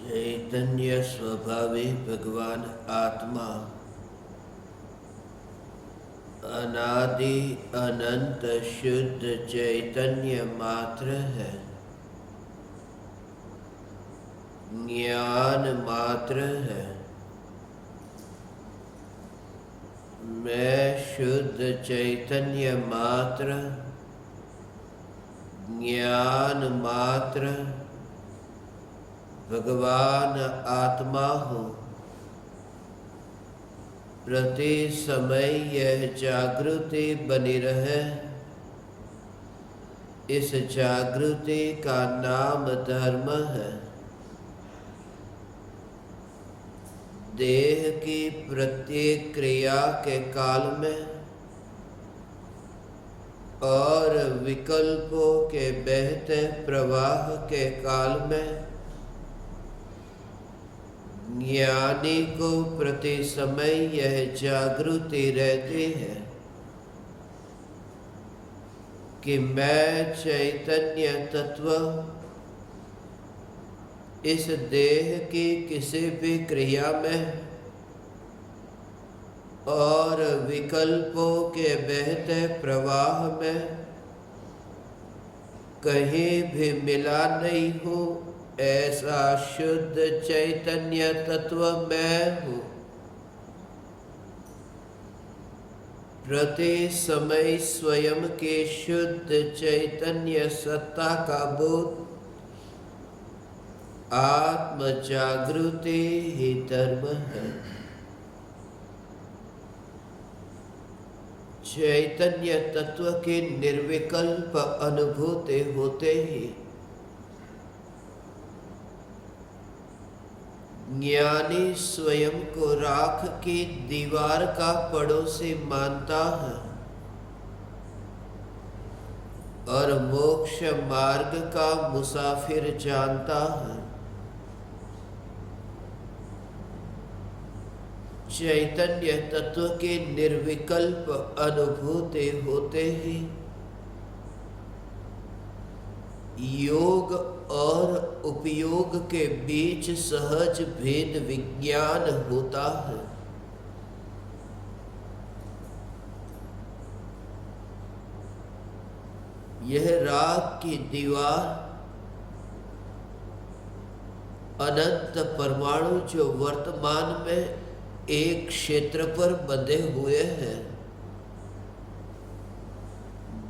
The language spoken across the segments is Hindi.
चैतन्य स्वभावी भगवान आत्मा अनादि अनंत शुद्ध चैतन्य मात्र है, ज्ञान मात्र है। मैं शुद्ध चैतन्य मात्र, ज्ञान मात्र भगवान आत्मा हूँ। प्रति समय यह जागृति बनी रहे, इस जागृति का नाम धर्म है। देह की प्रत्येक क्रिया के काल में और विकल्पों के बहते प्रवाह के काल में ज्ञानी को प्रति समय यह जागृति रहती है कि मैं चैतन्य तत्व इस देह की किसी भी क्रिया में और विकल्पों के बहते प्रवाह में कहीं भी मिला नहीं हूँ। ऐसा शुद्ध चैतन्य तत्व मैं हूँ। प्रति समय स्वयं के शुद्ध चैतन्य सत्ता का बोध, आत्म जागृति ही धर्म है। चैतन्य तत्व की निर्विकल्प अनुभूति होते ही ज्ञानी स्वयं को राख की दीवार का पड़ोसी मानता है और मोक्ष मार्ग का मुसाफिर जानता है। चैतन्य तत्व की निर्विकल्प अनुभूति होते ही योग और उपयोग के बीच सहज भेद विज्ञान होता है। यह राग की दीवार अनंत परमाणु जो वर्तमान में एक क्षेत्र पर बंधे हुए हैं।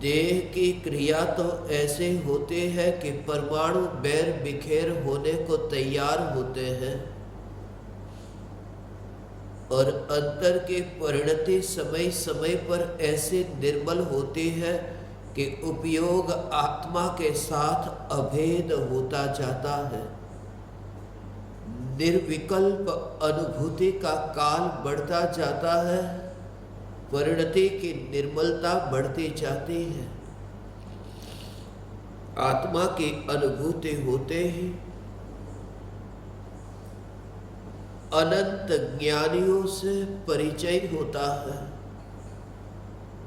देह की क्रिया तो ऐसे होते हैं कि परमाणु बैर बिखेर होने को तैयार होते हैं और अंतर की परिणति समय समय पर ऐसे निर्मल होती है कि उपयोग आत्मा के साथ अभेद होता जाता है। निर्विकल्प अनुभूति का काल बढ़ता जाता है, परिणति की निर्मलता बढ़ती जाती है। आत्मा की अनुभूति होते ही अनंत ज्ञानियों से परिचय होता है,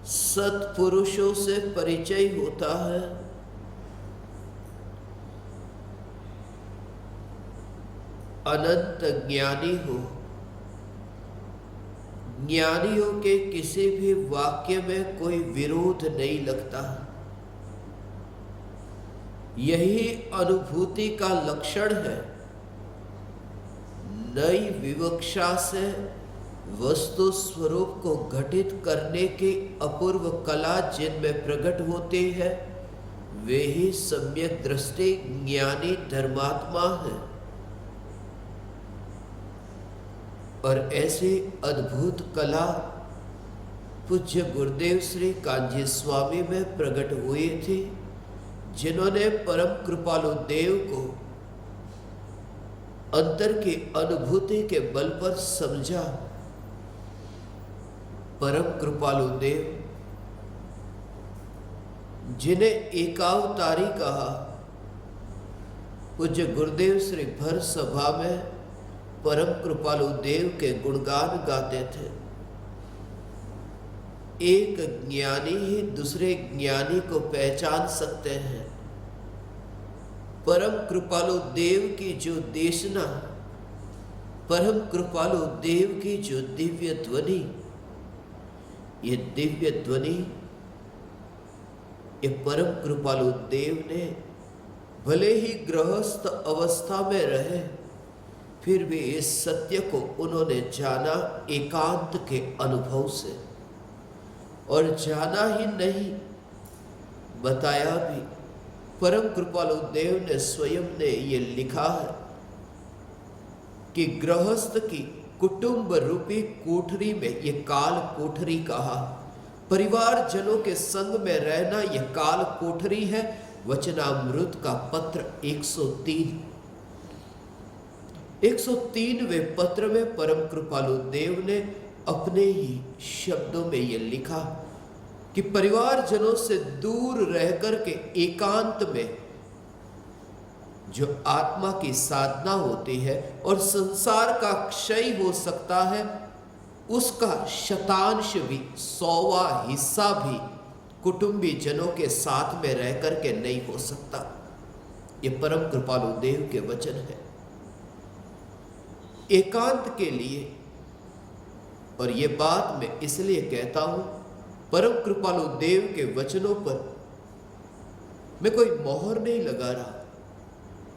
सत्पुरुषों से परिचय होता है। अनंत ज्ञानी हो, ज्ञानियों के किसी भी वाक्य में कोई विरोध नहीं लगता। यही अनुभूति का लक्षण है। नई विवक्षा से वस्तु स्वरूप को घटित करने की अपूर्व कला जिनमें प्रकट होती है, वे ही सम्यक दृष्टि ज्ञानी धर्मात्मा है। और ऐसी अद्भुत कला पूज्य गुरुदेव श्री कांजी स्वामी में प्रकट हुई थी, जिन्होंने परम कृपालु देव को अंतर की अनुभूति के बल पर समझा। परम कृपालु देव जिन्हें एकावतारी कहा, पूज्य गुरुदेव श्री भर सभा में परम कृपालु देव के गुणगान गाते थे। एक ज्ञानी ही दूसरे ज्ञानी को पहचान सकते हैं। परम कृपालु देव की जो देशना, परम कृपालु देव की जो दिव्य ध्वनि, ये दिव्य ध्वनि, ये परम कृपालु देव ने भले ही गृहस्थ अवस्था में रहे, फिर भी इस सत्य को उन्होंने जाना एकांत के अनुभव से, और जाना ही नहीं बताया भी। परम कृपालु देव ने स्वयं ने ये लिखा है कि गृहस्थ की कुटुंब रूपी कोठरी में, ये काल कोठरी कहा, परिवार जनों के संग में रहना ये काल कोठरी है। वचनामृत का पत्र 103वें पत्र में परम कृपालु देव ने अपने ही शब्दों में ये लिखा कि परिवार जनों से दूर रहकर के एकांत में जो आत्मा की साधना होती है और संसार का क्षय हो सकता है, उसका शतांश भी, 100वां हिस्सा भी कुटुंबी जनों के साथ में रह करके नहीं हो सकता। ये परम कृपालु देव के वचन है एकांत के लिए। और ये बात मैं इसलिए कहता हूं, परम कृपालु देव के वचनों पर मैं कोई मोहर नहीं लगा रहा,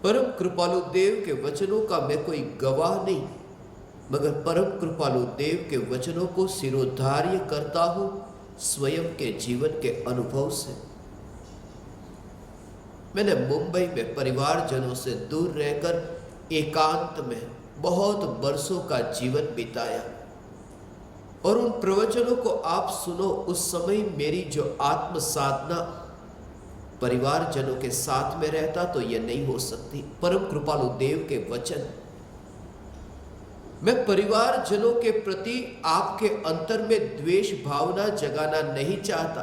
परम कृपालु देव के वचनों का मैं कोई गवाह नहीं, मगर परम कृपालु देव के वचनों को सिरोधार्य करता हूं स्वयं के जीवन के अनुभव से। मैंने मुंबई में परिवार जनों से दूर रहकर एकांत में बहुत बरसों का जीवन बिताया, और उन प्रवचनों को आप सुनो, उस समय मेरी जो आत्म साधना परिवार जनों के साथ में रहता तो यह नहीं हो सकती। परम कृपालु देव के वचन, मैं परिवार जनों के प्रति आपके अंतर में द्वेष भावना जगाना नहीं चाहता।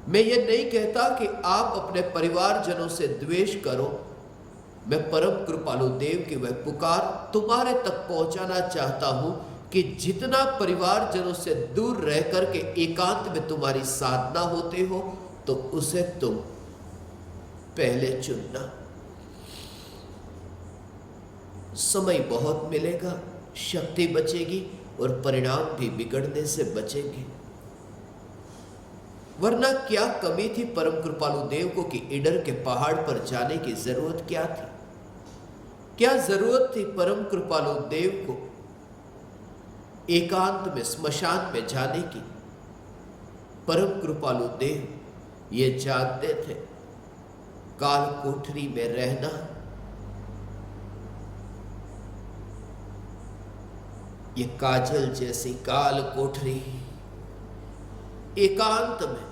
मैं ये नहीं कहता कि आप अपने परिवार जनों से द्वेष करो। मैं परम कृपालु देव की वह पुकार तुम्हारे तक पहुंचाना चाहता हूं कि जितना परिवार जनों से दूर रह करके एकांत में तुम्हारी साधना होते हो, तो उसे तुम पहले चुनना। समय बहुत मिलेगा, शक्ति बचेगी और परिणाम भी बिगड़ने से बचेंगे। वरना क्या कमी थी परम कृपालु देव को कि ईडर के पहाड़ पर जाने की जरूरत क्या थी? क्या जरूरत थी परम कृपालु देव को एकांत में स्मशान में जाने की? परम कृपालु देव ये जानते थे काल कोठरी में रहना ये काजल जैसी काल कोठरी, एकांत में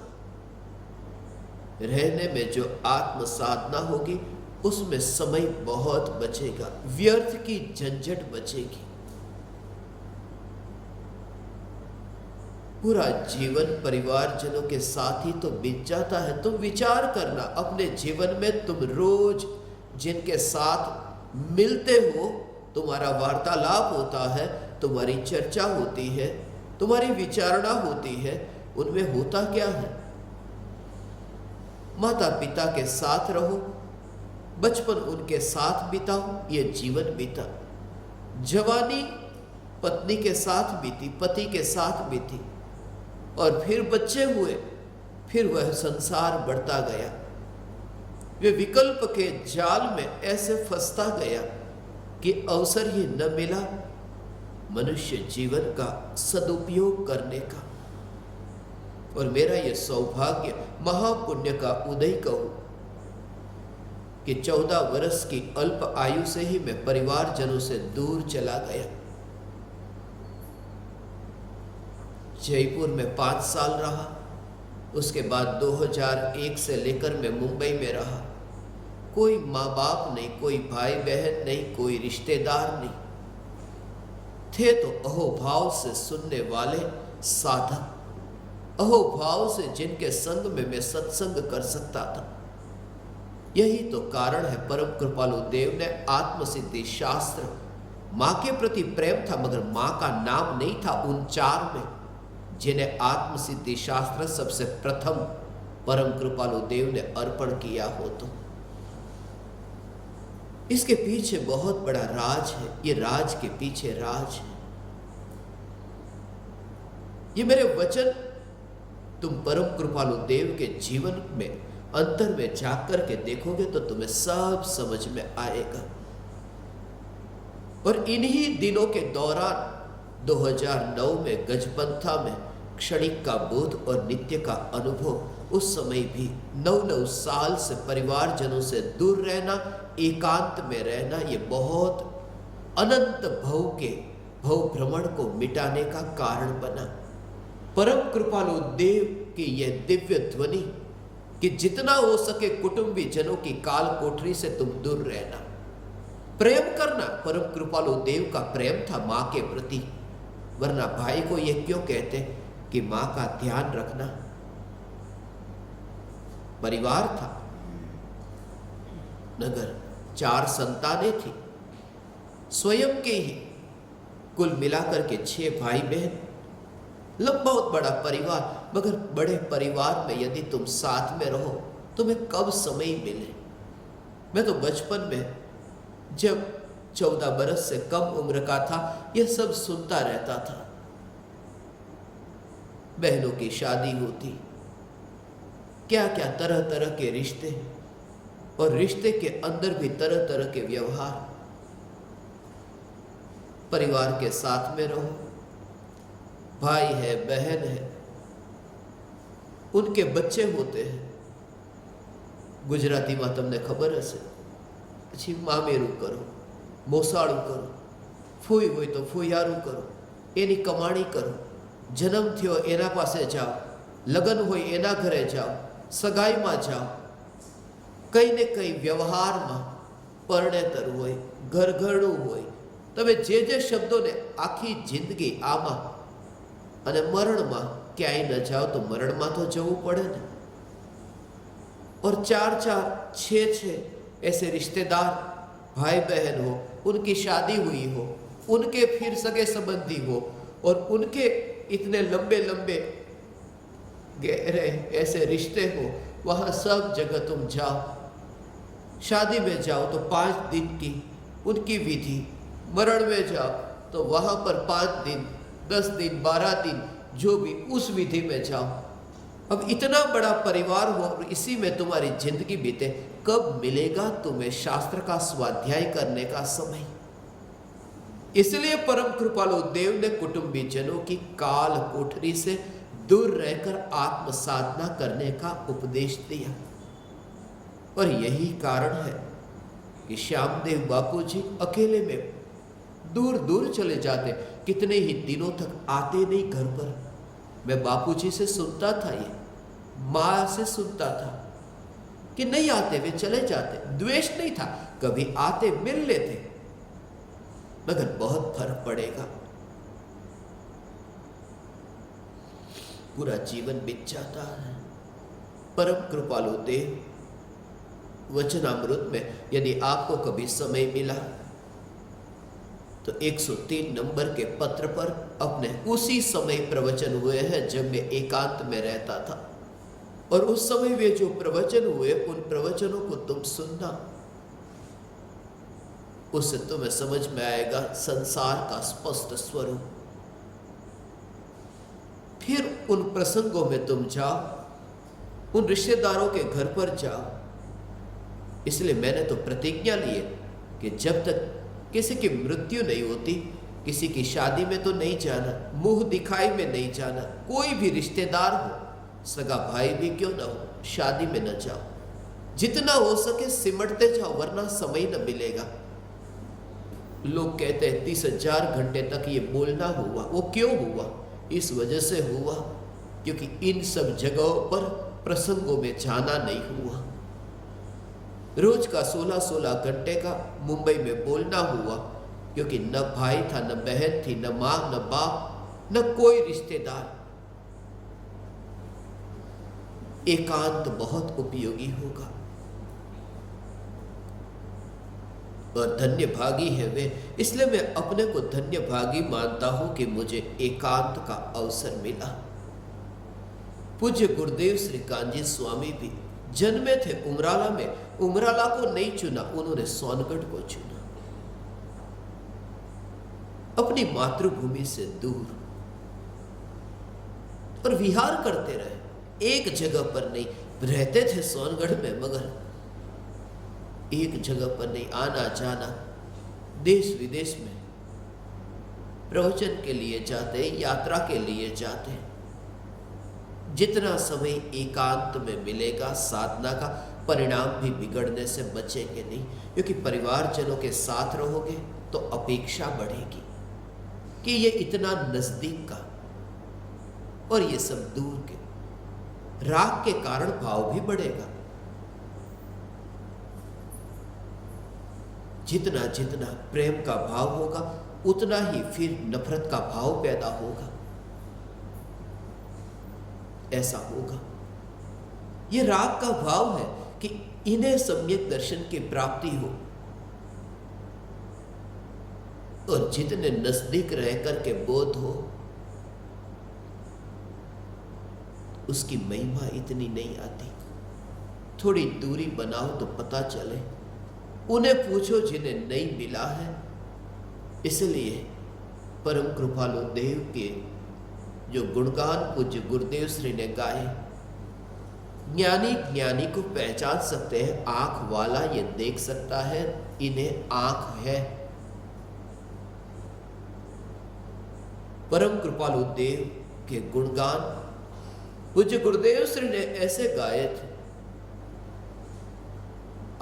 रहने में जो आत्म साधना होगी उसमें समय बहुत बचेगा, व्यर्थ की झंझट बचेगी। पूरा जीवन परिवारजनों के साथ ही तो बीत जाता है। तुम विचार करना, अपने जीवन में तुम रोज जिनके साथ मिलते हो, तुम्हारा वार्तालाप होता है, तुम्हारी चर्चा होती है, तुम्हारी विचारणा होती है, उनमें होता क्या है? माता पिता के साथ रहो, बचपन उनके साथ बिताओ, ये जीवन बीता। जवानी पत्नी के साथ बीती, पति के साथ बीती, और फिर बच्चे हुए, फिर वह संसार बढ़ता गया। वे विकल्प के जाल में ऐसे फंसता गया कि अवसर ही न मिला मनुष्य जीवन का सदुपयोग करने का। और मेरा यह सौभाग्य, महापुण्य का उदय कहूं कि 14 वर्ष की अल्प आयु से ही मैं परिवारजनों से दूर चला गया। जयपुर में 5 साल रहा, उसके बाद 2001 से लेकर मैं मुंबई में रहा। कोई माँ बाप नहीं, कोई भाई बहन नहीं, कोई रिश्तेदार नहीं थे, तो अहोभाव से सुनने वाले साधक, अहोभाव से जिनके संग में मैं सत्संग कर सकता था। यही तो कारण है परम कृपालु देव ने आत्मसिद्धि शास्त्र, माँ के प्रति प्रेम था मगर माँ का नाम नहीं था उन 4 में, जिन्हें आत्मसिद्धि शास्त्र सबसे प्रथम परम कृपालु देव ने अर्पण किया हो। तो इसके पीछे बहुत बड़ा राज है। ये राज के पीछे राज है। ये मेरे वचन तुम परम कृपालु देव के जीवन में अंतर में जाकर के देखोगे तो तुम्हें सब समझ में आएगा। और इन्हीं दिनों के दौरान 2009 में गजपंथा में क्षणिक का बोध और नित्य का अनुभव, उस समय भी 9-9 साल से परिवारजनों से दूर रहना, एकांत में रहना, ये बहुत अनंत भव भ्रमण को मिटाने का कारण बना। परम कृपालु देव की यह दिव्य ध्वनि कि जितना हो सके कुटुंबी जनों की काल कोठरी से तुम दूर रहना, प्रेम करना। परम कृपालु देव का प्रेम था मां के प्रति, वरना भाई को यह क्यों कहते कि मां का ध्यान रखना। परिवार था, नगर 4 संतानें थी, स्वयं के ही कुल मिलाकर के 6 भाई बहन, बहुत बड़ा परिवार। मगर बड़े परिवार में यदि तुम साथ में रहो तुम्हें कब समय मिले। मैं तो बचपन में जब 14 बरस से कम उम्र का था यह सब सुनता रहता था। बहनों की शादी होती, क्या क्या तरह तरह के रिश्ते, और रिश्ते के अंदर भी तरह तरह के व्यवहार। परिवार के साथ में रहो, भाई है, बहन है, उनके बच्चे होते हैं। गुजराती में તમને ખબર હશે, પછી મામેરું કરો, મોસાળું કરો, ફૂઈ હોય તો ફૂયારું કરો, એની કમાણી કરો, જન્મ થયો એના પાસે જાઓ, લગ્ન હોય એના ઘરે જાઓ, સગાઈમાં જાઓ, કંઈ ને કંઈ વ્યવહારમાં પરણેતર હોય, ઘરઘરણું હોય, તમે જે જે શબ્દોને આખી જિંદગી આમાં, અને મરણમાં ક્યાંય ન જાઓ તો મરણમાં તો જવું પડે ને। और 4-4, 6-6 ऐसे रिश्तेदार भाई बहन हो, उनकी शादी हुई हो, उनके फिर सगे संबंधी हो, और उनके इतने लंबे लंबे गहरे ऐसे रिश्ते हो, वहाँ सब जगह तुम जाओ। शादी में जाओ तो 5 दिन की उनकी विधि, मरण में जाओ तो वहाँ पर 5 दिन, 10 दिन, 12 दिन, जो भी उस विधि में जाओ। अब इतना बड़ा परिवार हो और इसी में तुम्हारी जिंदगी बीते, कब मिलेगा तुम्हें शास्त्र का स्वाध्याय करने का समय। इसलिए परम कृपालु देव ने कुटुंबी जनों की काल कोठरी से दूर रहकर आत्म साधना करने का उपदेश दिया। और यही कारण है कि श्यामदेव बापू जी अकेले में दूर दूर चले जाते, कितने ही दिनों तक आते नहीं घर पर। मैं बापूजी से सुनता था, ये माँ से सुनता था कि नहीं आते, वे चले जाते। द्वेष नहीं था, कभी आते मिल लेते, मगर बहुत फर्क पड़ेगा। पूरा जीवन बीत जाता है। परम कृपालु देव वचनामृत में यदि आपको कभी समय मिला तो 103 नंबर के पत्र पर अपने उसी समय प्रवचन हुए हैं जब मैं एकांत में रहता था। और उस समय वे जो प्रवचन हुए, उन प्रवचनों को तुम सुनना, उससे तुम्हें समझ में आएगा संसार का स्पष्ट स्वरूप। फिर उन प्रसंगों में तुम जाओ, उन रिश्तेदारों के घर पर जाओ। इसलिए मैंने तो प्रतिज्ञा ली है कि जब तक किसी की मृत्यु नहीं होती, किसी की शादी में तो नहीं जाना, मुंह दिखाई में नहीं जाना। कोई भी रिश्तेदार हो, सगा भाई भी क्यों ना हो, शादी में न जाओ। जितना हो सके सिमटते जाओ, वरना समय न मिलेगा। लोग कहते हैं 30,000 घंटे तक ये बोलना हुआ। वो क्यों हुआ? इस वजह से हुआ क्योंकि इन सब जगहों पर प्रसंगों में जाना नहीं हुआ। रोज का 16-16 घंटे का मुंबई में बोलना हुआ क्योंकि न भाई था, न बहन थी, न मां, न बाप, न कोई रिश्तेदार। एकांत बहुत उपयोगी होगा। और धन्य भागी है वे, इसलिए मैं अपने को धन्य भागी मानता हूं कि मुझे एकांत का अवसर मिला। पूज्य गुरुदेव श्री कांजी स्वामी भी जन्मे थे उमराला में, उमराला को नहीं चुना, उन्होंने सोनगढ़ को चुना। अपनी मातृभूमि से दूर, और विहार करते रहे, एक जगह पर नहीं। रहते थे सोनगढ़ में, मगर एक जगह पर नहीं, आना जाना, देश विदेश में प्रवचन के लिए जाते, यात्रा के लिए जाते। जितना समय एकांत में मिलेगा, साधना का परिणाम भी बिगड़ने से बचेंगे नहीं, क्योंकि परिवारजनों के साथ रहोगे तो अपेक्षा बढ़ेगी कि ये इतना नजदीक का और ये सब दूर के। राग के कारण भाव भी बढ़ेगा। जितना जितना प्रेम का भाव होगा, उतना ही फिर नफरत का भाव पैदा होगा। ऐसा होगा। यह राग का भाव है कि इन्हें सम्यक दर्शन की प्राप्ति हो, और जितने नजदीक रह करके बोध हो, उसकी महिमा इतनी नहीं आती। थोड़ी दूरी बनाओ तो पता चले। उन्हें पूछो जिन्हें नहीं मिला है। इसलिए परम कृपालु देव के जो गुणगान पूज्य गुरुदेव श्री ने गाए, ज्ञानी ज्ञानी को पहचान सकते हैं। आंख वाला ये देख सकता है, इन्हें आंख है। परम कृपालु देव के गुणगान पूज्य गुरुदेव श्री ने ऐसे गाए थे।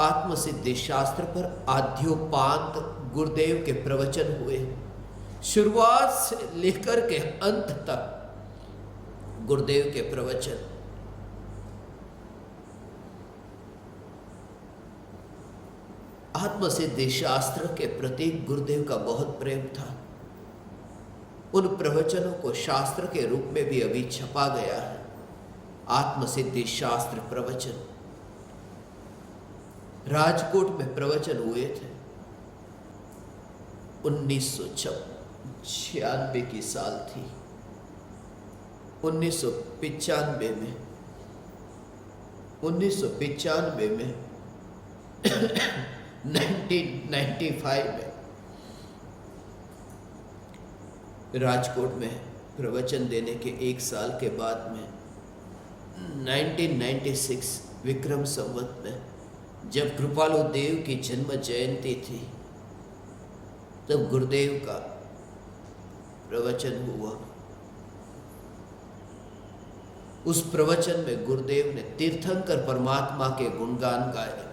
आत्मसिद्धि शास्त्र पर आद्योपांत गुरुदेव के प्रवचन हुए। शुरुआत से लेकर के अंत तक गुरुदेव के प्रवचन। आत्मसिद्धि शास्त्र के प्रति गुरुदेव का बहुत प्रेम था। उन प्रवचनों को शास्त्र के रूप में भी अभी छपा गया है। आत्मसिद्धि शास्त्र प्रवचन राजकोट में प्रवचन हुए थे। 1996 की साल थी। 1995 में 1995 में राजकोट में प्रवचन देने के एक साल के बाद में 1996 विक्रम संवत में जब कृपालु देव की जन्म जयंती थी, तब गुरुदेव का प्रवचन हुआ। उस प्रवचन में गुरुदेव ने तीर्थंकर परमात्मा के गुणगान गाए।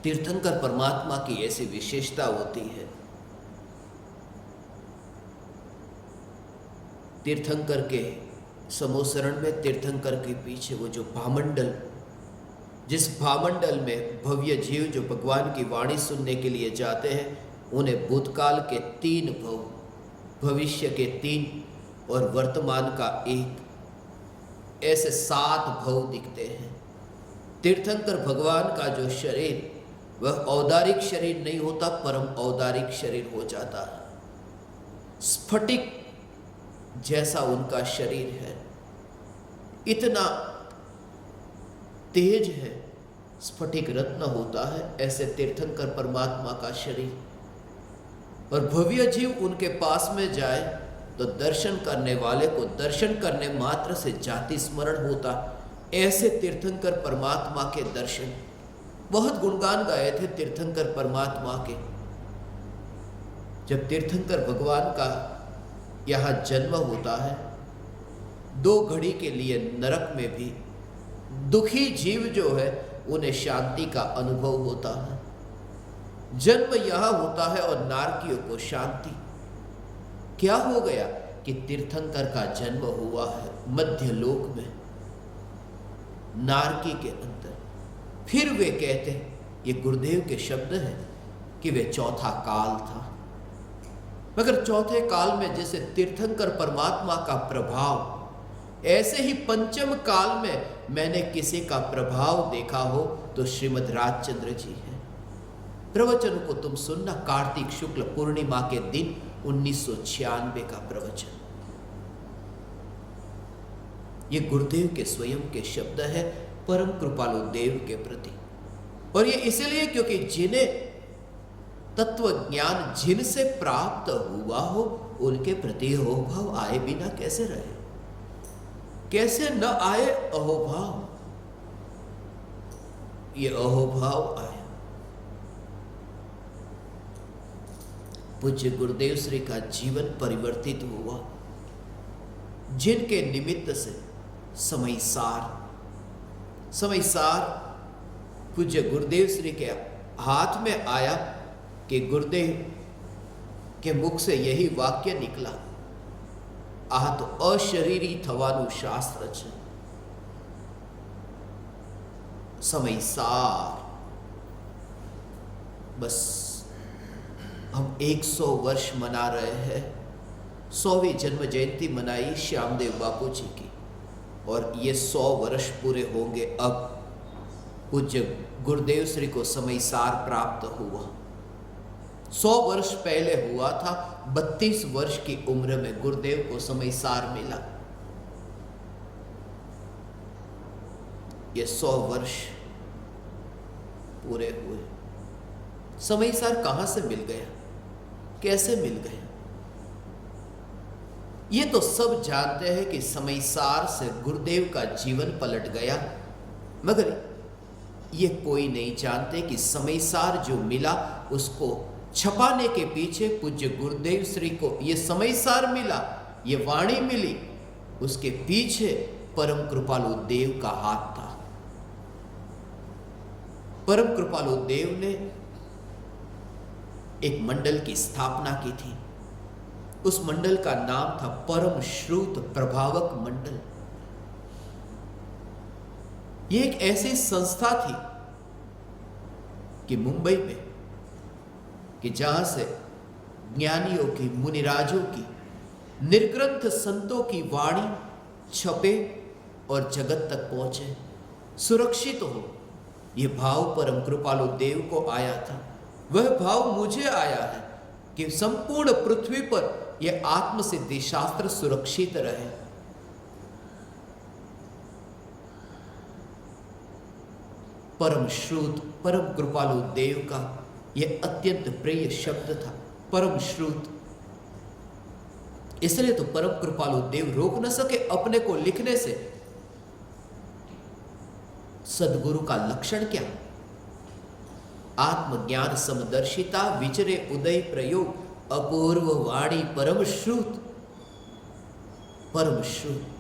तीर्थंकर परमात्मा की ऐसी विशेषता होती है। तीर्थंकर के समोसरण में तीर्थंकर के पीछे वो जो भामंडल, जिस भामंडल में भव्य जीव जो भगवान की वाणी सुनने के लिए जाते हैं, उन्हें भूतकाल के 3 भव, भविष्य के 3 और वर्तमान का 1, ऐसे 7 भव दिखते हैं। तीर्थंकर भगवान का जो शरीर, वह औदारिक शरीर नहीं होता, परम औदारिक शरीर हो जाता है। स्फटिक जैसा उनका शरीर है, इतना तेज है, स्फटिक रत्न होता है। ऐसे तीर्थंकर परमात्मा का शरीर, और भव्य जीव उनके पास में जाए तो दर्शन करने वाले को दर्शन करने मात्र से जाति स्मरण होता। ऐसे तीर्थंकर परमात्मा के दर्शन, बहुत गुणगान गाए थे तीर्थंकर परमात्मा के। जब तीर्थंकर भगवान का यहाँ जन्म होता है, 2 घड़ी के लिए नरक में भी दुखी जीव जो है उन्हें शांति का अनुभव होता है। जन्म यहाँ होता है और नारकियों को शांति। क्या हो गया कि तीर्थंकर का जन्म हुआ है मध्य लोक में, नारकी के अंदर। फिर वे कहते, ये गुरुदेव के शब्द हैं कि वे चौथा काल था। मगर चौथे काल में जैसे तीर्थंकर परमात्मा का प्रभाव, ऐसे ही पंचम काल में मैंने किसी का प्रभाव देखा हो तो श्रीमद राजचंद्र जी हैं। प्रवचन को तुम सुनना, कार्तिक शुक्ल पूर्णिमा के दिन 1996 का प्रवचन। ये गुरुदेव के स्वयं के शब्द है। परम कृपालु देव के प्रति। और ये इसलिए क्योंकि जिन्हें तत्व ज्ञान जिनसे प्राप्त हुआ हो उनके प्रति अहोभाव आए बिना कैसे रहे? कैसे न आए अहोभाव? ये अहोभाव आया। पूज्य गुरुदेव श्री का जीवन परिवर्तित हुआ, जिनके निमित्त से समयसार पूज्य गुरुदेव श्री के हाथ में आया कि गुरुदेव के मुख से यही वाक्य निकला, आह तो अशरीरी थवानु शास्त्र छे। समयसार बस हम 100 वर्ष मना रहे हैं। 100वीं जन्म जयंती मनाई श्यामदेव बापू जी की, और ये 100 वर्ष पूरे होंगे। अब पूज्य गुरुदेव श्री को समयसार प्राप्त हुआ। 100 वर्ष पहले हुआ था, 32 वर्ष की उम्र में गुरुदेव को समयसार मिला। ये 100 वर्ष पूरे हुए। समयसार कहां से मिल गया, कैसे मिल गया? ये तो सब जानते हैं कि समयसार से गुरुदेव का जीवन पलट गया, मगर ये कोई नहीं जानते कि समयसार जो मिला उसको छपाने के पीछे पूज्य गुरुदेव श्री को ये समयसार मिला, ये वाणी मिली, उसके पीछे परम कृपालु देव का हाथ था। परम कृपालु देव ने एक मंडल की स्थापना की थी। उस मंडल का नाम था परम श्रुत प्रभावक मंडल। यह एक ऐसी संस्था थी कि मुंबई में, कि जहां से ज्ञानियों की, मुनिराजों की, निर्ग्रंथ संतों की वाणी छपे और जगत तक पहुंचे, सुरक्षित हो। यह भाव परम कृपालु देव को आया था। वह भाव मुझे आया है कि संपूर्ण पृथ्वी पर यह आत्मसिद्धि शास्त्र सुरक्षित रहे। परम श्रुत परम कृपालु देव का यह अत्यंत प्रिय शब्द था, परम श्रुत। इसलिए तो परम कृपालु देव रोक न सके अपने को लिखने से। सदगुरु का लक्षण क्या? आत्मज्ञान समदर्शिता विचरे उदय प्रयोग, अपूर्व वाणी परम श्रुत। परम श्रुत।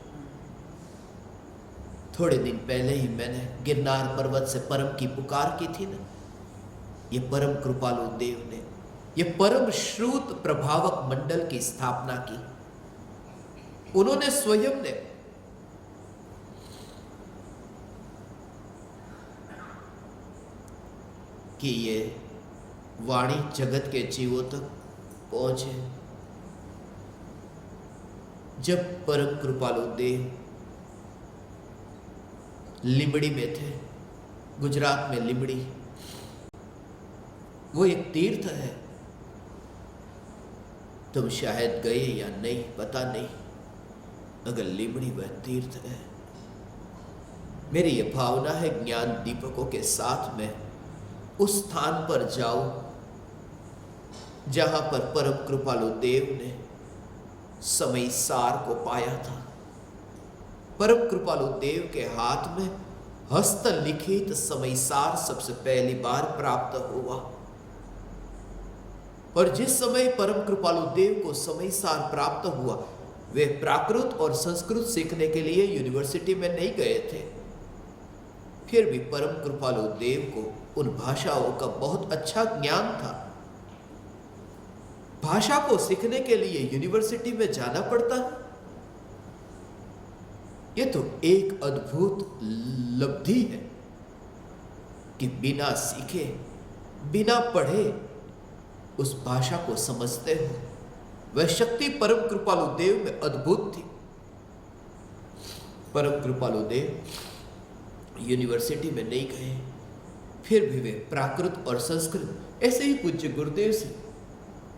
थोड़े दिन पहले ही मैंने गिरनार पर्वत से परम की पुकार की थी ना। ये परम कृपालु देव ने ये परम श्रुत प्रभावक मंडल की स्थापना की। उन्होंने स्वयं ने कि ये वाणी जगत के जीवों तक पहुंचे। जब परम कृपालु देव लिमड़ी में थे, गुजरात में लिमड़ी, वो एक तीर्थ है। तुम शायद गए या नहीं पता नहीं, अगर लिमड़ी वह तीर्थ है। मेरी यह भावना है ज्ञान दीपकों के साथ में उस स्थान पर जाओ जहां पर परम कृपालु देव ने समयसार को पाया था। परम कृपालु देव के हाथ में हस्तलिखित समयसार सबसे पहली बार प्राप्त हुआ। और जिस समय परम कृपालु देव को समयसार प्राप्त हुआ, वे प्राकृत और संस्कृत सीखने के लिए यूनिवर्सिटी में नहीं गए थे। फिर भी परम कृपालु देव को उन भाषाओं का बहुत अच्छा ज्ञान था। भाषा को सीखने के लिए यूनिवर्सिटी में जाना पड़ता है। यह तो एक अद्भुत लब्धि है कि बिना सीखे, बिना पढ़े उस भाषा को समझते हो। वह शक्ति परम कृपालु देव में अद्भुत थी। परम कृपालु देव यूनिवर्सिटी में नहीं गए, फिर भी वे प्राकृत और संस्कृत, ऐसे ही पूज्य गुरुदेव से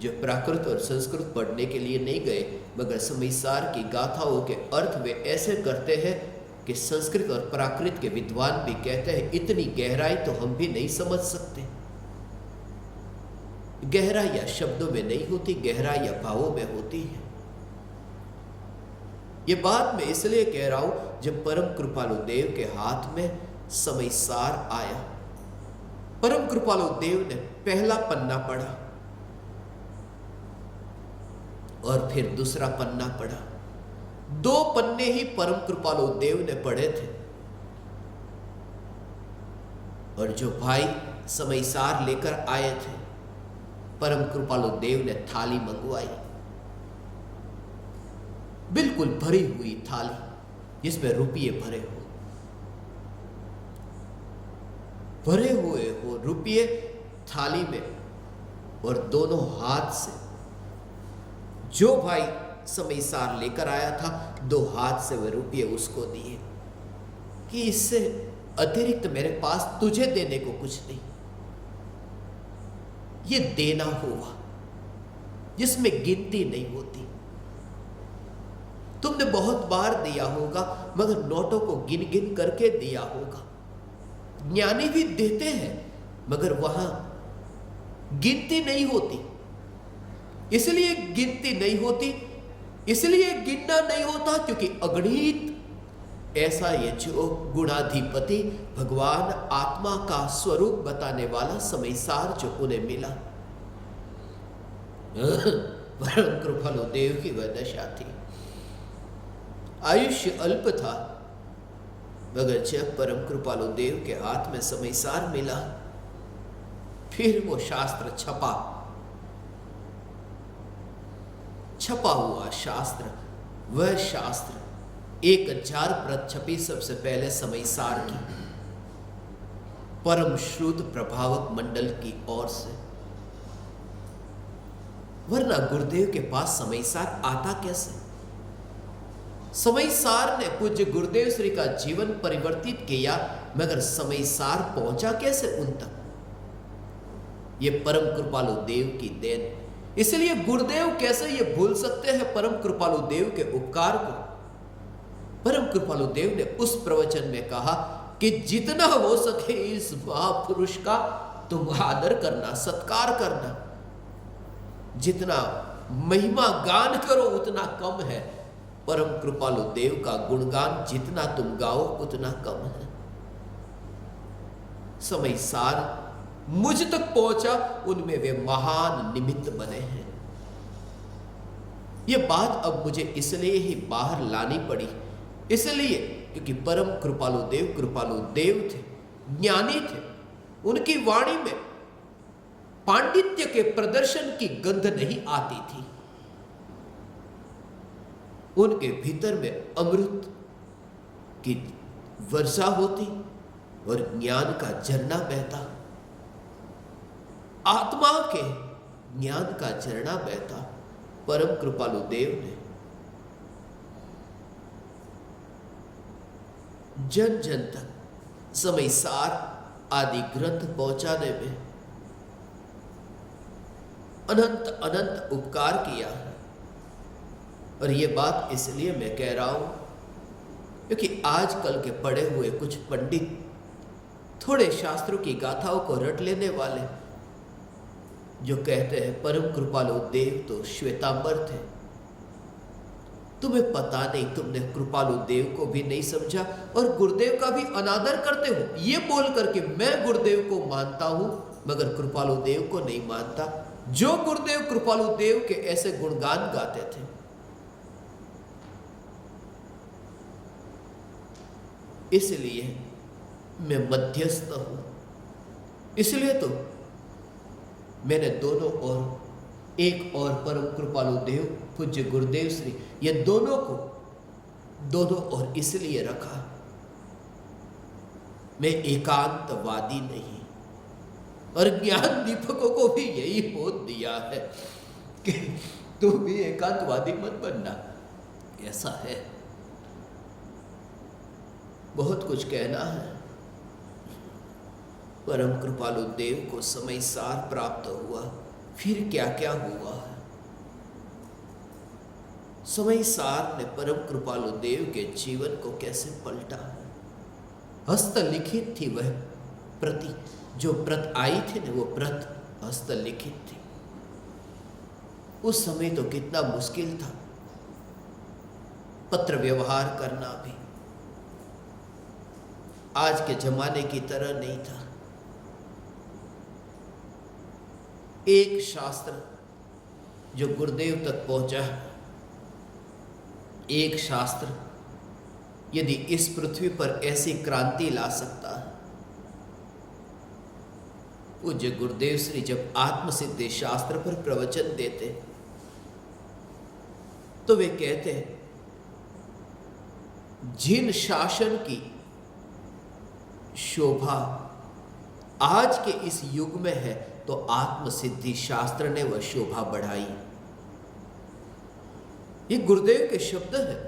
जो प्राकृत और संस्कृत पढ़ने के लिए नहीं गए, मगर समयसार की गाथाओं के अर्थ वे ऐसे करते हैं कि संस्कृत और प्राकृत के विद्वान भी कहते हैं इतनी गहराई तो हम भी नहीं समझ सकते। गहराई शब्दों में नहीं होती, गहराई भावों में होती है। ये बात मैं इसलिए कह रहा हूं, जब परम कृपालु देव के हाथ में समयसार आया, परम कृपालु देव ने पहला पन्ना पढ़ा और फिर दूसरा पन्ना पढ़ा। 2 पन्ने ही परम कृपालु देव ने पढ़े थे। और जो भाई समयसार लेकर आए थे, परम कृपालु देव ने थाली मंगवाई, बिल्कुल भरी हुई थाली जिसमें रुपये भरे हुए हो रुपये थाली में, और दोनों हाथ से जो भाई समयसार लेकर आया था 2 हाथ से वे रुपये उसको दिए कि इससे अतिरिक्त मेरे पास तुझे देने को कुछ नहीं, ये देना हुआ जिसमें गिनती नहीं होती। तुमने बहुत बार दिया होगा, मगर नोटों को गिन गिन करके दिया होगा। ज्ञानी भी देते हैं, मगर वहां गिनती नहीं होती। इसलिए गिनती नहीं होती, इसलिए गिनना नहीं होता, क्योंकि अगणित ऐसा ये जो गुणाधिपति भगवान आत्मा का स्वरूप बताने वाला समयसार जो उन्हें मिला, परम कृपालु देव की वह दशा थी। आयुष्य अल्प था, मगर जब परम कृपालु देव के हाथ में समयसार मिला, फिर वो शास्त्र छपा हुआ शास्त्र, वह शास्त्र 1000 प्रत छपी सबसे पहले समयसार की, परम श्रुत प्रभावक मंडल की ओर से। वरना गुरुदेव के पास समयसार आता कैसे? समयसार ने पूज्य गुरुदेव श्री का जीवन परिवर्तित किया, मगर समयसार पहुंचा कैसे उन तक? ये परम कृपालु देव की देन। इसलिए गुरुदेव कैसे ये भूल सकते हैं परम कृपालु देव के उपकार को? परम कृपालु देव ने उस प्रवचन में कहा कि जितना हो सके इस महापुरुष का तुम आदर करना, सत्कार करना। जितना महिमा गान करो उतना कम है। परम कृपालु देव का गुणगान जितना तुम गाओ उतना कम है। समयसार मुझ तक पहुंचा, उनमें वे महान निमित्त बने हैं। यह बात अब मुझे इसलिए ही बाहर लानी पड़ी, इसलिए क्योंकि परम कृपालु देव थे, ज्ञानी थे। उनकी वाणी में पांडित्य के प्रदर्शन की गंध नहीं आती थी। उनके भीतर में अमृत की वर्षा होती और ज्ञान का झरना बहता, आत्मा के ज्ञान का झरना बहता। परम कृपालु देव ने जन जन तक समयसार आदि ग्रंथ पहुंचाने में अनंत अनंत उपकार किया है। और यह बात इसलिए मैं कह रहा हूं क्योंकि आजकल के पढ़े हुए कुछ पंडित थोड़े शास्त्रों की गाथाओं को रट लेने वाले जो कहते हैं परम कृपालु देव तो श्वेतांबर थे। तुम्हें पता नहीं, तुमने कृपालु देव को भी नहीं समझा और गुरुदेव का भी अनादर करते हो। ये बोल करके मैं गुरुदेव को मानता हूं मगर कृपालु देव को नहीं मानता। जो गुरुदेव कृपालु देव के ऐसे गुणगान गाते थे, इसलिए मैं मध्यस्थ हूं। इसलिए तो मैंने दोनों ओर, एक और परम कृपालु देव पूज्य गुरुदेव श्री, ये दोनों ओर इसलिए रखा। मैं एकांतवादी नहीं, और ज्ञान दीपकों को भी यही बोध दिया है कि तू भी एकांतवादी मत बनना। ऐसा है, बहुत कुछ कहना है। परम कृपालु देव को समयसार प्राप्त हुआ, फिर क्या क्या हुआ है। समय सार ने परम कृपालु देव के जीवन को कैसे पलटा है। हस्तलिखित थी वह प्रति, जो प्रत आई थी ना, वो प्रत हस्तलिखित थी। उस समय तो कितना मुश्किल था पत्र व्यवहार करना भी, आज के जमाने की तरह नहीं था। एक शास्त्र जो गुरुदेव तक पहुंचा, एक शास्त्र यदि इस पृथ्वी पर ऐसी क्रांति ला सकता है। पूज्य गुरुदेव श्री जब आत्मसिद्धि शास्त्र पर प्रवचन देते तो वे कहते हैं, जिन शासन की शोभा आज के इस युग में है, तो आत्मसिद्धि शास्त्र ने वह शोभा बढ़ाई। ये गुरुदेव के शब्द हैं,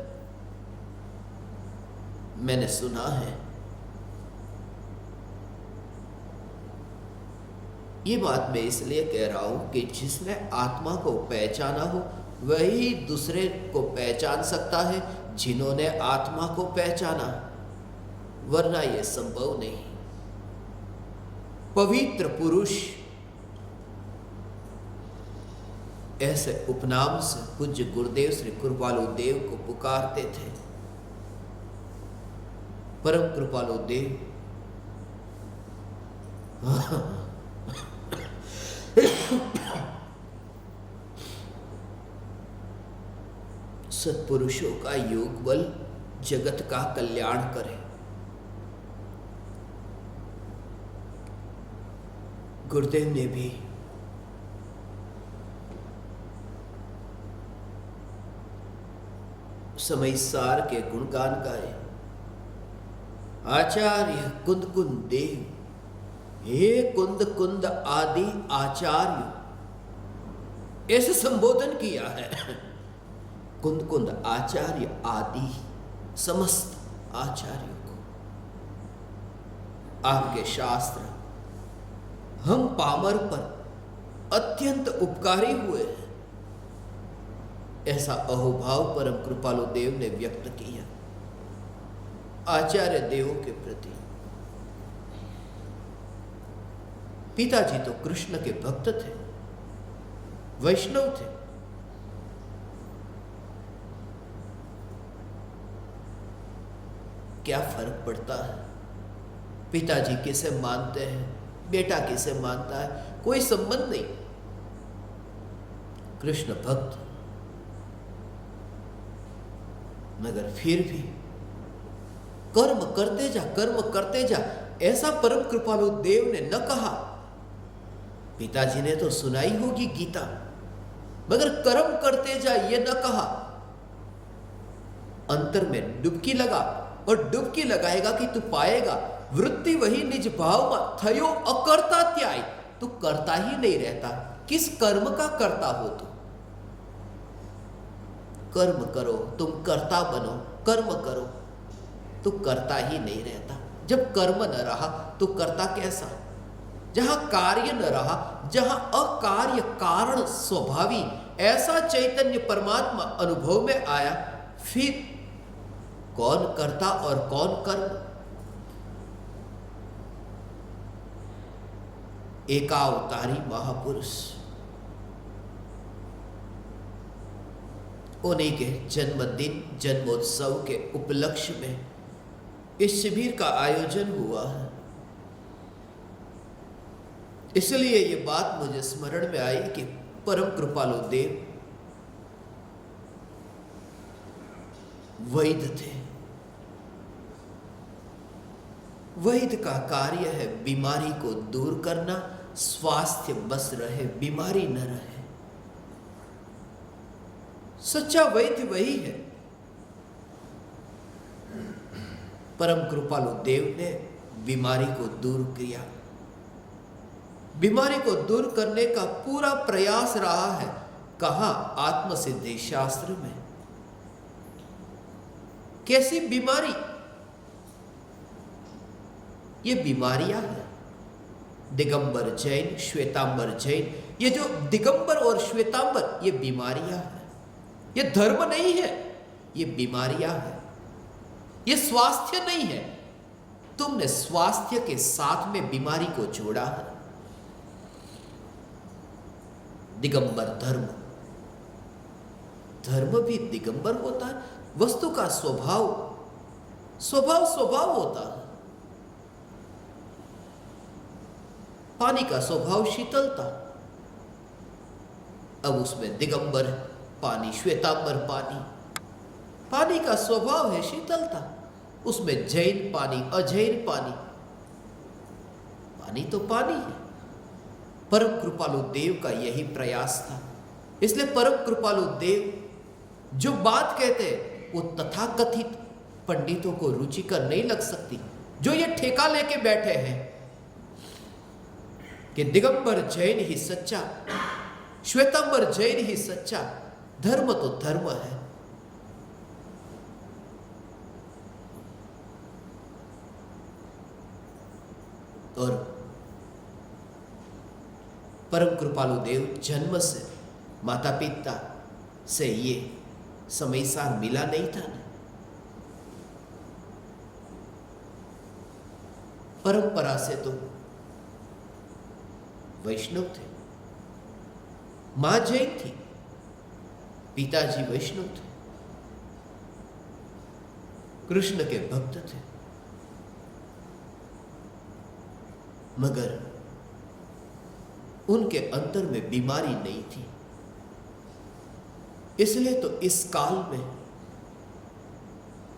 मैंने सुना है। ये बात मैं इसलिए कह रहा हूं कि जिसने आत्मा को पहचाना हो वही दूसरे को पहचान सकता है, जिन्होंने आत्मा को पहचाना, वरना यह संभव नहीं। पवित्र पुरुष ऐसे उपनाम से पूज्य गुरुदेव श्री कृपालु देव को पुकारते थे। परम कृपालु देव सत्पुरुषों का योग बल जगत का कल्याण करे। गुरुदेव ने भी समय सार के गुणगान गाए। आचार्य कुंद कुंद देव, हे कुंद कुंद आदि आचार्य, ऐसे संबोधन किया है। कुंद कुंद आचार्य आदि समस्त आचार्यों को। आपके शास्त्र हम पामर पर अत्यंत उपकारी हुए हैं, ऐसा अहोभाव परम कृपालु देव ने व्यक्त किया आचार्य देवों के प्रति। पिताजी तो कृष्ण के भक्त थे, वैष्णव थे। क्या फर्क पड़ता है पिताजी किसे मानते हैं, बेटा किसे मानता है, कोई संबंध नहीं। कृष्ण भक्त, मगर फिर भी कर्म करते जा, कर्म करते जा, ऐसा परम कृपालु देव ने न कहा। पिताजी ने तो सुनाई होगी गीता, मगर कर्म करते जा ये न कहा। अंतर में डुबकी लगा, और डुबकी लगाएगा कि तू पाएगा वृत्ति वही निज भाव में थयो अकर्ता त्याय। तू करता ही नहीं रहता, किस कर्म का करता हो तू? कर्म करो, तुम कर्ता बनो, कर्म करो, तू करता ही नहीं रहता। जब कर्म न रहा तो करता कैसा? जहां कार्य न रहा, जहां अकार्य कारण स्वभावी ऐसा चैतन्य परमात्मा अनुभव में आया, फिर कौन करता और कौन कर्म? एकावतारी महापुरुष, उन्हीं के जन्मदिन जन्मोत्सव के उपलक्ष्य में इस शिविर का आयोजन हुआ है। इसलिए ये बात मुझे स्मरण में आई कि परम कृपालु देव वैद्य थे। वैद्य का कार्य है बीमारी को दूर करना, स्वास्थ्य बस रहे, बीमारी न रहे। सच्चा वैद्य वही है। परम कृपालु देव ने बीमारी को दूर किया। बीमारी को दूर करने का पूरा प्रयास रहा है। कहां? आत्मसिद्धि शास्त्र में। कैसी बीमारी? ये बीमारियां हैं। दिगंबर जैन, श्वेतांबर जैन, ये जो दिगंबर और श्वेतांबर, ये बीमारियां हैं। ये धर्म नहीं है, ये बीमारियां हैं, ये स्वास्थ्य नहीं है। तुमने स्वास्थ्य के साथ में बीमारी को जोड़ा है। दिगंबर धर्म, धर्म भी दिगंबर होता है। वस्तु का स्वभाव होता है। पानी का स्वभाव शीतलता, अब उसमें दिगंबर पानी, श्वेतांबर पानी, पानी का स्वभाव है शीतलता, उसमें जैन पानी, अजैन पानी, पानी तो पानी है। परम कृपालु देव का यही प्रयास था। इसलिए परम कृपालु देव जो बात कहते हैं वो तथाकथित पंडितों को रुचिकर नहीं लग सकती, जो ये ठेका लेके बैठे हैं कि दिगंबर जैन ही सच्चा, श्वेतांबर जैन ही सच्चा। धर्म तो धर्म है। और परम कृपालु देव जन्म से माता पिता से ये समय सार मिला नहीं था ना। परंपरा से तो वैष्णव थे, मां जैन थी, पिताजी वैष्णव थे, कृष्ण के भक्त थे। मगर उनके अंतर में बीमारी नहीं थी। इसलिए तो इस काल में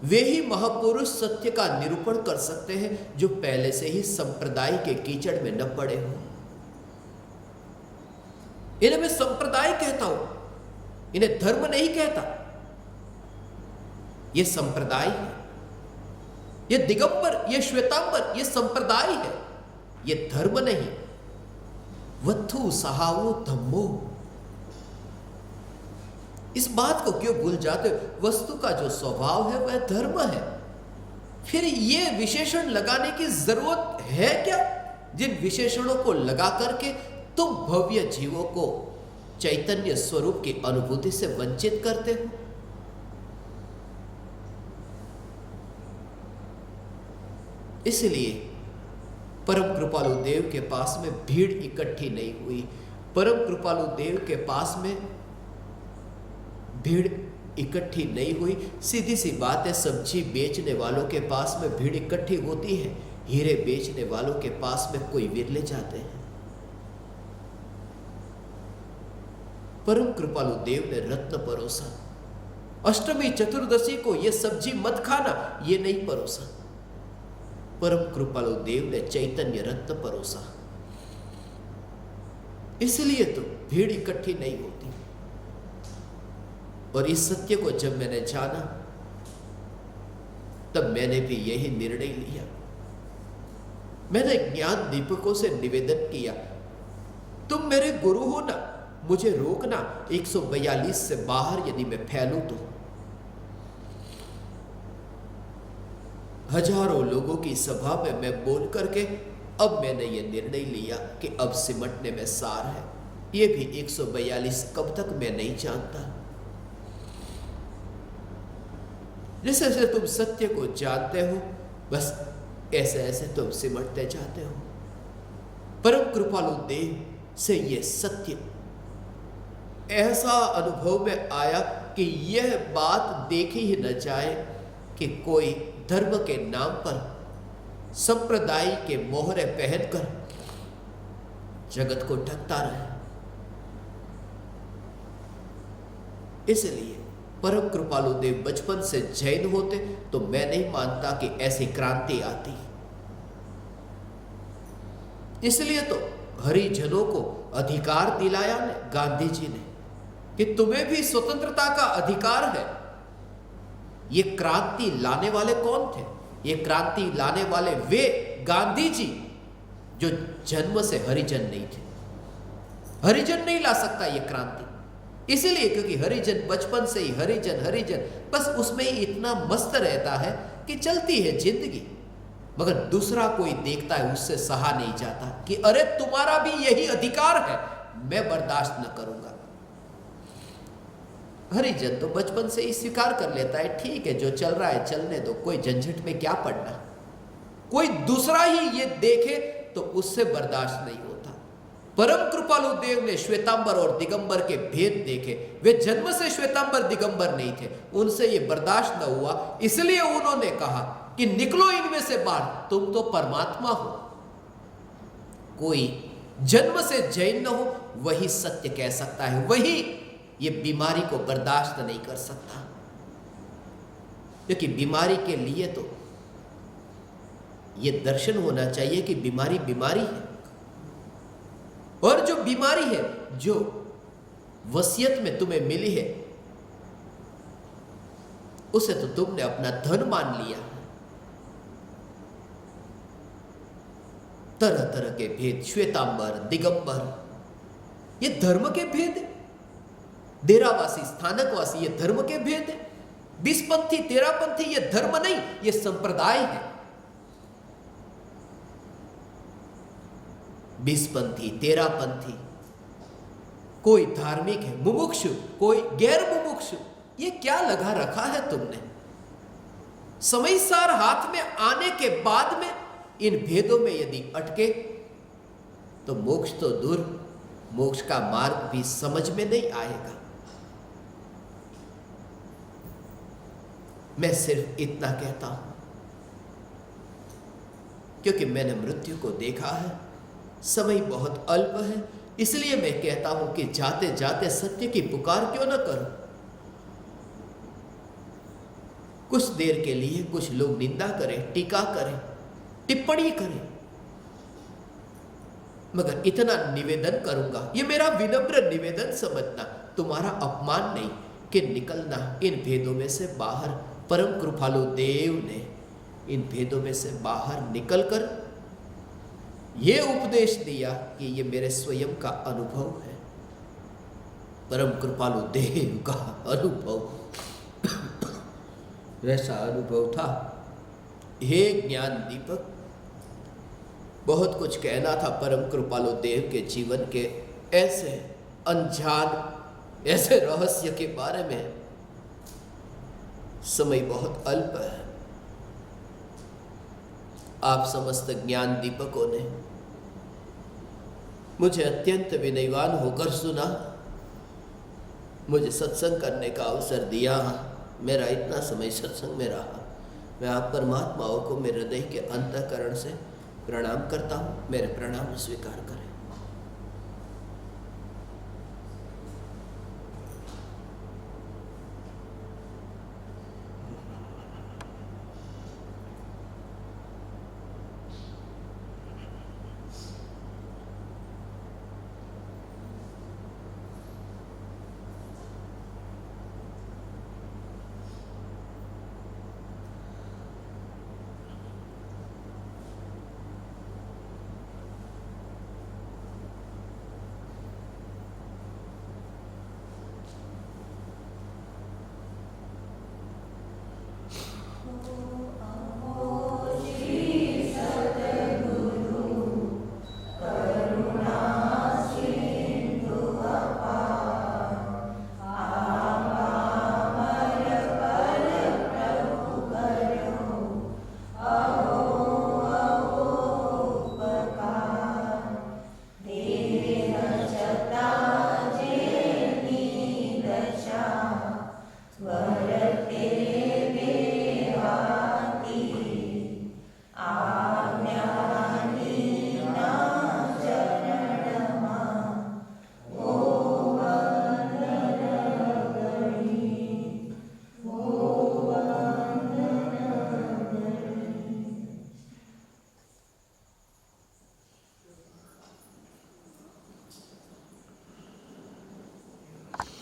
वे ही महापुरुष सत्य का निरूपण कर सकते हैं जो पहले से ही संप्रदाय के कीचड़ में न पड़े हो। इन्हें मैं संप्रदाय कहता हूं, इन्हें धर्म नहीं कहता। ये संप्रदाय है, ये दिगंबर, ये श्वेतांबर, ये संप्रदाय है, ये धर्म नहीं। वत्थु सहावो धम्मो। इस बात को क्यों भूल जाते हो? वस्तु का जो स्वभाव है वह धर्म है। फिर ये विशेषण लगाने की जरूरत है क्या, जिन विशेषणों को लगा करके तुम भव्य जीवों को चैतन्य स्वरूप की अनुभूति से वंचित करते हो? इसलिए परम कृपालु देव के पास में भीड़ इकट्ठी नहीं हुई। परम कृपालु देव के पास में भीड़ इकट्ठी नहीं हुई। सीधी सी बात है, सब्जी बेचने वालों के पास में भीड़ इकट्ठी होती है, हीरे बेचने वालों के पास में कोई विरले जाते हैं। परम कृपालु देव ने रत्न परोसा। अष्टमी चतुर्दशी को यह सब्जी मत खाना, ये नहीं परोसा। परम कृपालु देव ने चैतन्य रत्न परोसा। इसलिए तो भीड़ इकट्ठी नहीं होती। और इस सत्य को जब मैंने जाना तब मैंने भी यही निर्णय लिया। मैंने ज्ञान दीपकों से निवेदन किया, तुम मेरे गुरु हो ना, मुझे रोकना 142 से बाहर यदि मैं फैलूं तो। हजारों लोगों की सभा में मैं बोल करके अब मैंने ये निर्णय लिया कि अब सिमटने में सार है। ये भी 142 कब तक मैं नहीं जानता। जैसे जैसे तुम सत्य को जानते हो, बस ऐसे ऐसे तुम सिमटते जाते हो। परम कृपालु देव से ये सत्य ऐसा अनुभव में आया कि यह बात देखी ही न जाए कि कोई धर्म के नाम पर संप्रदाय के मोहरे पहनकर जगत को ढकता रहे। इसलिए परम कृपालु देव बचपन से जैन होते तो मैं नहीं मानता कि ऐसी क्रांति आती। इसलिए तो हरिजनों को अधिकार दिलाया ने गांधी जी ने कि तुम्हें भी स्वतंत्रता का अधिकार है। ये क्रांति लाने वाले कौन थे? ये क्रांति लाने वाले वे गांधी जी जो जन्म से हरिजन नहीं थे। हरिजन नहीं ला सकता ये क्रांति, इसीलिए क्योंकि हरिजन बचपन से ही हरिजन, बस उसमें ही इतना मस्त रहता है कि चलती है जिंदगी, मगर दूसरा कोई देखता है उससे सहा नहीं जाता कि अरे तुम्हारा भी यही अधिकार है, मैं बर्दाश्त न करूंगा। हरिजन तो बचपन से ही स्वीकार कर लेता है, ठीक है जो चल रहा है चलने दो, कोई झंझट में क्या पड़ना। कोई दूसरा ही ये देखे तो उससे बर्दाश्त नहीं होता। परम कृपालु देव ने श्वेतांबर और दिगंबर के भेद देखे। वे जन्म से श्वेतांबर दिगंबर नहीं थे, उनसे ये बर्दाश्त न हुआ, इसलिए उन्होंने कहा कि निकलो इनमें से बाहर, तुम तो परमात्मा हो। कोई जन्म से जैन न हो वही सत्य कह सकता है, वही ये बीमारी को बर्दाश्त नहीं कर सकता, क्योंकि बीमारी के लिए तो ये दर्शन होना चाहिए कि बीमारी बीमारी है, और जो बीमारी है जो वसीयत में तुम्हें मिली है उसे तो तुमने अपना धन मान लिया। तरह तरह के भेद, श्वेतांबर दिगंबर, ये धर्म के भेद है। देरावासी स्थानकवासी ये धर्म के भेद है। 20पंथी 13पंथी ये धर्म नहीं, ये संप्रदाय है। 20पंथी 13पंथी, कोई धार्मिक है मुमुक्षु, कोई गैर मुमुक्षु, ये क्या लगा रखा है तुमने? समय सार हाथ में आने के बाद में इन भेदों में यदि अटके तो मोक्ष तो दूर, मोक्ष का मार्ग भी समझ में नहीं आएगा। मैं सिर्फ इतना कहता हूं क्योंकि मैंने मृत्यु को देखा है, समय बहुत अल्प है, इसलिए मैं कहता हूं कि जाते जाते सत्य की पुकार क्यों न करो। कुछ देर के लिए कुछ लोग निंदा करें, टीका करें, टिप्पणी करें, मगर इतना निवेदन करूंगा, ये मेरा विनम्र निवेदन समझना, तुम्हारा अपमान नहीं, कि निकलना इन भेदों में से बाहर। परम कृपालु देव ने इन भेदों में से बाहर निकलकर ये उपदेश दिया कि ये मेरे स्वयं का अनुभव है। परम कृपालु देव का अनुभव वैसा अनुभव था। हे ज्ञान दीपक, बहुत कुछ कहना था परम कृपालु देव के जीवन के ऐसे अनजान, ऐसे रहस्य के बारे में। समय बहुत अल्प है। आप समस्त ज्ञान दीपकों ने मुझे अत्यंत विनयवान होकर सुना, मुझे सत्संग करने का अवसर दिया। मेरा इतना समय सत्संग में रहा। मैं आप परमात्माओं को मेरे हृदय के अंतःकरण से प्रणाम करता हूँ। मेरे प्रणाम स्वीकार करें।